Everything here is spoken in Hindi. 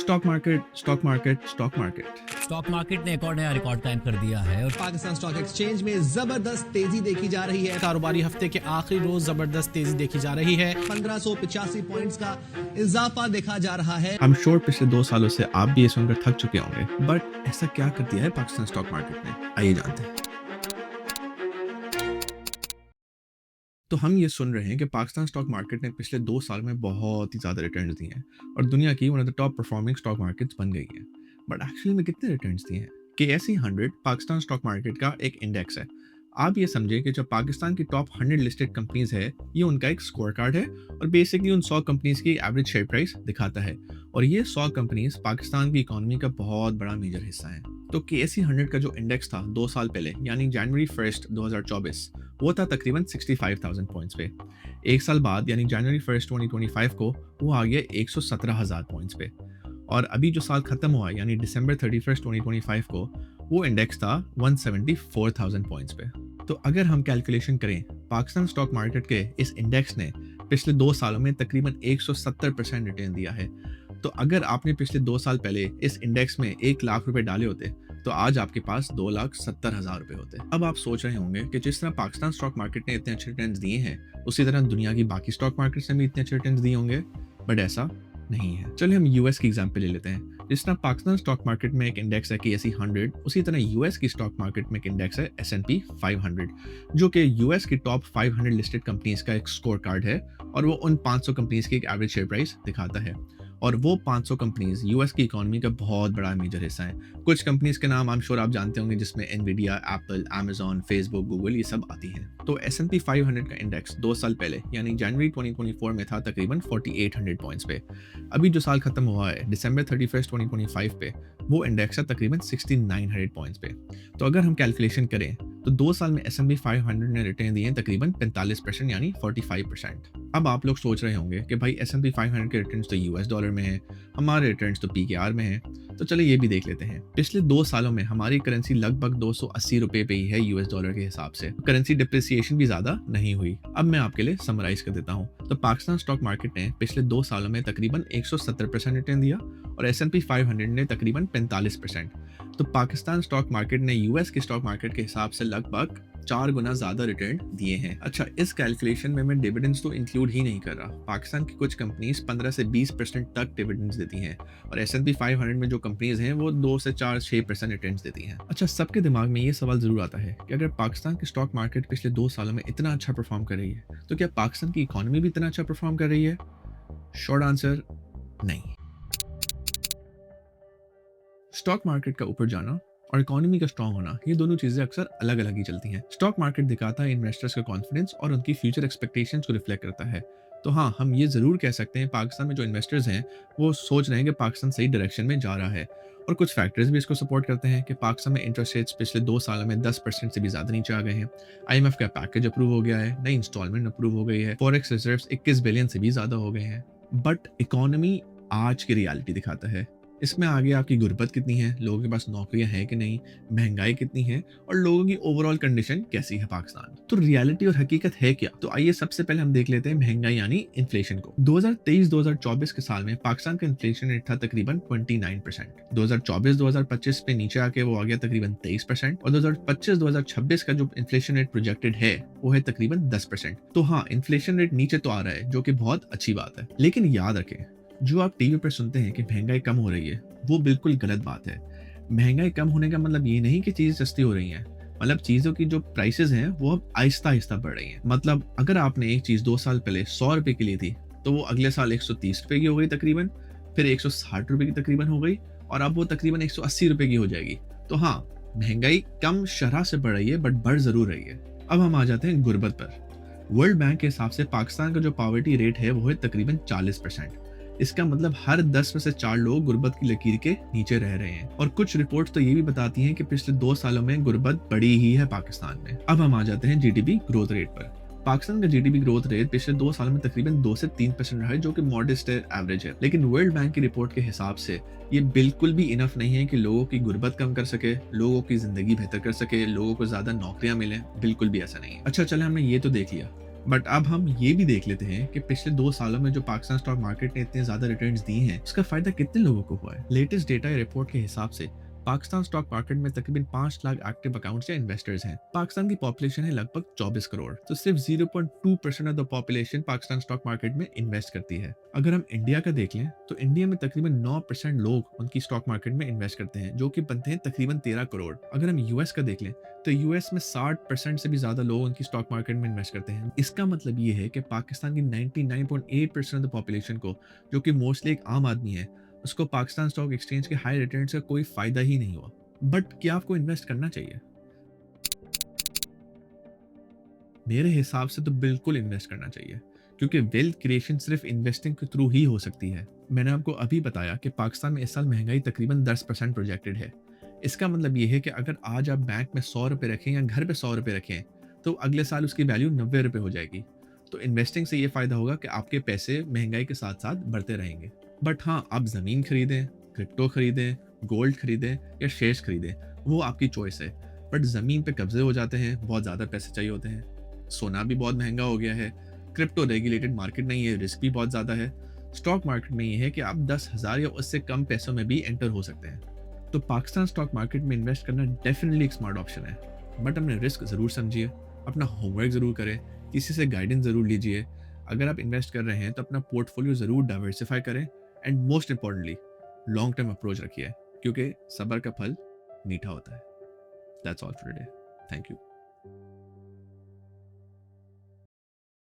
Stock market stock market stock market stock market ने एक और नया रिकॉर्ड कायम कर दिया है और पाकिस्तान स्टॉक एक्सचेंज में जबरदस्त तेजी देखी जा रही है। कारोबारी हफ्ते के आखिरी रोज जबरदस्त तेजी देखी जा रही है। 1585 पॉइंट्स का इजाफा देखा जा रहा है। आई एम श्योर पिछले 2 सालों से आप भी ये सुनकर थक चुके होंगे, बट ऐसा क्या कर दिया है पाकिस्तान स्टॉक मार्केट ने, आइए जानते हैं। तो हम ये सुन रहे हैं कि पाकिस्तान स्टॉक मार्केट ने पिछले 2 साल में बहुत ही ज़्यादा रिटर्न्स दिए हैं और दुनिया की one of the top performing stock markets बन गई है। बट एक्चुअली में कितने रिटर्न्स दिए हैं? KSE 100 पाकिस्तान स्टॉक मार्केट का एक इंडेक्स है। आप ये समझें कि जो पाकिस्तान की टॉप 100 लिस्टेड कंपनीज है, ये उनका एक स्कोर कार्ड है और बेसिकली उन 100 कंपनीज की एवरेज शेयर प्राइस दिखाता है। और ये 100 कंपनीज पाकिस्तान की इकोनॉमी का बहुत बड़ा मेजर हिस्सा है। तो KSE 100 का जो इंडेक्स था 2 साल पहले यानी जनवरी 1 2024, वो था तकरीबन 65,000 पॉइंट्स पे। एक साल बाद यानी जनवरी 1 2025 को वो आ गया 117,000 पॉइंट्स पे। और अभी जो साल खत्म हुआ यानी दिसंबर 31 2025 को वो इंडेक्स था 174,000 पॉइंट्स पे। तो अगर हम कैलकुलेशन करें, पाकिस्तान स्टॉक मार्केट के इस इंडेक्स ने पिछले 2 सालों में तकरीबन 170% रिटर्न दिया है। तो अगर आपने पिछले 2 साल पहले इस इंडेक्स में 1 लाख रुपए डाले होते तो आज आपके पास 2,70,000 रुपए होते। अब आप सोच रहे होंगे कि जिस तरह पाकिस्तान स्टॉक मार्केट ने इतने अच्छे रिटर्न्स दिए हैं, उसी तरह दुनिया की बाकी स्टॉक मार्केट्स ने भी इतने अच्छे रिटर्न्स दिए होंगे, बट ऐसा नहीं है। चलिए हम यूएस की एग्जांपल ले लेते हैं। जिस तरह पाकिस्तान स्टॉक मार्केट में एक इंडेक्स है KSE 100, उसी तरह यूएस की स्टॉक मार्केट में एक इंडेक्स है S&P 500, जो कि यूएस की टॉप 500 लिस्टेड कंपनीज का एक स्कोर कार्ड है और वो उन 500 कंपनीज की एक एवरेज शेयर प्राइस दिखाता है। और वो 500 कंपनीज यूएस की इकोनॉमी का बहुत बड़ा मेजर हिस्सा है। कुछ कंपनीज के नाम आई एम श्योर आप जानते होंगे, जिसमें Nvidia, Apple, Amazon, Facebook, Google ये सब आती हैं। तो S&P 500 का इंडेक्स 2 साल पहले यानी जनवरी 2024 में था तकरीबन 4800 पॉइंट्स पे। अभी जो साल खत्म हुआ है दिसंबर 31 2025 पे, वो इंडेक्स है तकरीबन 6900 पॉइंट्स पे। तो अगर हम कैलकुलेशन करें तो 2 साल में S&P 500 ने रिटर्न दिए हैं तकरीबन 45% यानी 45%। अब आप लोग सोच रहे होंगे कि भाई S&P 500 के रिटर्न्स तो US डॉलर में है, हमारे रिटर्न्स तो PKR में है। तो चलिए ये भी देख लेते हैं। पिछले 2 सालों में हमारी करेंसी लगभग 280 रुपए पे ही है US डॉलर के हिसाब से। करेंसी डिप्रिसिएशन भी ज्यादा नहीं हुई। अब मैं आपके लिए समराइज कर देता हूँ। तो पाकिस्तान स्टॉक मार्केट ने पिछले 2 सालों में तकरीबन 170% रिटर्न दिया और S&P 500 ने तकरीबन 45%। तो पाकिस्तान स्टॉक मार्केट ने US के स्टॉक मार्केट के हिसाब से लगभग 4 गुना ज्यादा रिटर्न दिए हैं। अच्छा, इस कैलकुलेशन में मैं डिविडेंड्स तो इंक्लूड ही नहीं कर रहा। पाकिस्तान की कुछ कंपनीज 15 से 20% तक डिविडेंड्स देती हैं और S&P 500 में जो कंपनीज हैं वो 2 से 4-6% रिटर्न्स देती हैं। अच्छा, सबके दिमाग में ये सवाल जरूर आता है कि अगर पाकिस्तान की स्टॉक मार्केट पिछले 2 सालों में इतना अच्छा परफॉर्म कर रही है, तो क्या पाकिस्तान की इकोनॉमी भी इतना अच्छा परफॉर्म कर रही है? शॉर्ट आंसर, नहीं। स्टॉक मार्केट का ऊपर जाना और इकोनॉमी का स्ट्रांग होना, ये दोनों चीजें अक्सर अलग अलग ही चलती हैं। स्टॉक मार्केट दिखाता है इन्वेस्टर्स का कॉन्फिडेंस और उनकी फ्यूचर एक्सपेक्टेशंस को रिफ्लेक्ट करता है। तो हाँ, हम ये जरूर कह सकते हैं पाकिस्तान में जो इन्वेस्टर्स हैं वो सोच रहे हैं कि पाकिस्तान सही डायरेक्शन में जा रहा है। और कुछ फैक्टर्स भी इसको सपोर्ट करते हैं कि पाकिस्तान में इंटरेस्ट रेट्स पिछले 2 सालों में 10% से भी ज्यादा नीचे आ गए हैं। IMF का पैकेज अप्रूव हो गया है, नई इंस्टॉलमेंट अप्रूव हो गई है, फॉरेक्स रिजर्व्स 21 बिलियन से भी ज्यादा हो गए हैं। बट इकोनॉमी आज की रियलिटी दिखाता है। इसमें आगे आपकी गुर्बत कितनी है, लोगों के पास नौकरियां हैं कि नहीं, महंगाई कितनी है और लोगों की ओवरऑल कंडीशन कैसी है पाकिस्तान। तो रियलिटी और हकीकत है क्या? तो आइए सबसे पहले हम देख लेते हैं महंगाई यानी इन्फ्लेशन को। 2023-2024 के साल में पाकिस्तान का इन्फ्लेशन रेट था तकरीबन 29%। 2024-2025 पे नीचे आके वो आ गया तकरीबन 23% और 2025-2026 का जो इन्फ्लेशन रेट प्रोजेक्टेड है वो है तकरीबन 10%। तो हाँ, इन्फ्लेशन रेट नीचे तो आ रहा है, जो कि बहुत अच्छी बात है। लेकिन याद रखें, जो आप टीवी पर सुनते हैं कि महंगाई कम हो रही है, वो बिल्कुल गलत बात है। महंगाई कम होने का मतलब ये नहीं कि चीजें सस्ती हो रही हैं। मतलब चीजों की जो प्राइसेस हैं वो अब आहिस्ता आहिस्ता बढ़ रही हैं। मतलब अगर आपने एक चीज 2 साल पहले 100 रुपए की ली थी, तो वो अगले साल 130 रुपए की हो गई तकरीबन, फिर 160 रुपए की तकरीबन हो गई और अब वो तकरीबन 180 रुपए की हो जाएगी। तो हाँ, महंगाई कम शरह से बढ़ रही है, बट बढ़ जरूर रही है। अब हम आ जाते हैं गुर्बत पर। वर्ल्ड बैंक के हिसाब से पाकिस्तान का जो पॉवर्टी रेट है वो है तकरीबन 40%। इसका मतलब हर 10 में से 4 लोग गुर्बत की लकीर के नीचे रह रहे हैं। और कुछ रिपोर्ट्स तो ये भी बताती हैं कि पिछले 2 सालों में गुर्बत बढ़ी ही है पाकिस्तान में। अब हम आ जाते हैं GDP ग्रोथ रेट पर। पाकिस्तान का GDP ग्रोथ रेट पिछले 2 सालों में तकरीबन 2 से 3% रहा है, जो कि मॉडेस्ट एवरेज है। लेकिन वर्ल्ड बैंक की रिपोर्ट के हिसाब से ये बिल्कुल भी इनफ नहीं है कि लोगों की गुर्बत कम कर सके, लोगों की जिंदगी बेहतर कर सके, लोगों को ज्यादा नौकरियां मिलें। बिल्कुल भी ऐसा नहीं है। अच्छा, चले हमने ये तो देख लिया बट अब हम ये भी देख लेते हैं कि पिछले 2 सालों में जो पाकिस्तान स्टॉक मार्केट ने इतने ज्यादा रिटर्न्स दिए हैं, उसका फायदा कितने लोगों को हुआ है। लेटेस्ट डेटा या रिपोर्ट के हिसाब से पाकिस्तान स्टॉक मार्केट में तकरीबन 5 लाख एक्टिव अकाउंट्स या इन्वेस्टर्स हैं। पाकिस्तान की पॉपुलेशन है लगभग 24 करोड़, तो सिर्फ 0.2% of the population Pakistan stock market में इन्वेस्ट करती है। अगर हम इंडिया का देख लें तो इंडिया में तकरीबन 9% लोग उनकी स्टॉक मार्केट में इन्वेस्ट करते हैं, जो कि बनते हैं तकरीबन 13 करोड़। अगर हम यूएस का देख लें तो यूएस में 60% से भी ज्यादा लोग उनकी स्टॉक मार्केट में इन्वेस्ट करते हैं। इसका मतलब ये है कि पाकिस्तान की 99.8% ऑफ द पॉपुलेशन को, जो कि मोस्टली एक आम आदमी है, उसको पाकिस्तान स्टॉक एक्सचेंज के हाई रिटर्न से कोई फायदा ही नहीं हुआ। बट क्या आपको इन्वेस्ट करना चाहिए? मेरे हिसाब से तो बिल्कुल इन्वेस्ट करना चाहिए, क्योंकि वेल्थ क्रिएशन सिर्फ इन्वेस्टिंग के थ्रू ही हो सकती है। मैंने आपको अभी बताया कि पाकिस्तान में इस साल महंगाई तकरीबन 10% प्रोजेक्टेड है। इसका मतलब ये है कि अगर आज आप बैंक में 100 रुपये रखें या घर पे 100 रुपये रखें, तो अगले साल उसकी वैल्यू 90 रुपये हो जाएगी। तो इन्वेस्टिंग से ये फायदा होगा कि आपके पैसे महंगाई के साथ साथ बढ़ते रहेंगे। बट हाँ, आप ज़मीन खरीदें, क्रिप्टो खरीदें, गोल्ड खरीदें या शेयर्स खरीदें, वो आपकी चॉइस है। बट ज़मीन पे कब्जे हो जाते हैं, बहुत ज़्यादा पैसे चाहिए होते हैं। सोना भी बहुत महंगा हो गया है। क्रिप्टो रेगुलेटेड मार्केट नहीं है, रिस्क भी बहुत ज़्यादा है। स्टॉक मार्केट में ये है कि आप 10,000 या उससे कम पैसों में भी एंटर हो सकते हैं। तो पाकिस्तान स्टॉक मार्केट में इन्वेस्ट करना डेफिनेटली एक स्मार्ट ऑप्शन है। बट अपने रिस्क ज़रूर समझिए, अपना होमवर्क ज़रूर करें, किसी से गाइडेंस ज़रूर लीजिए। अगर आप इन्वेस्ट कर रहे हैं तो अपना पोर्टफोलियो ज़रूर डाइवर्सिफाई करें and most importantly long term approach रखिए, क्योंकि सब्र का फल मीठा होता है। That's all for today. Thank you.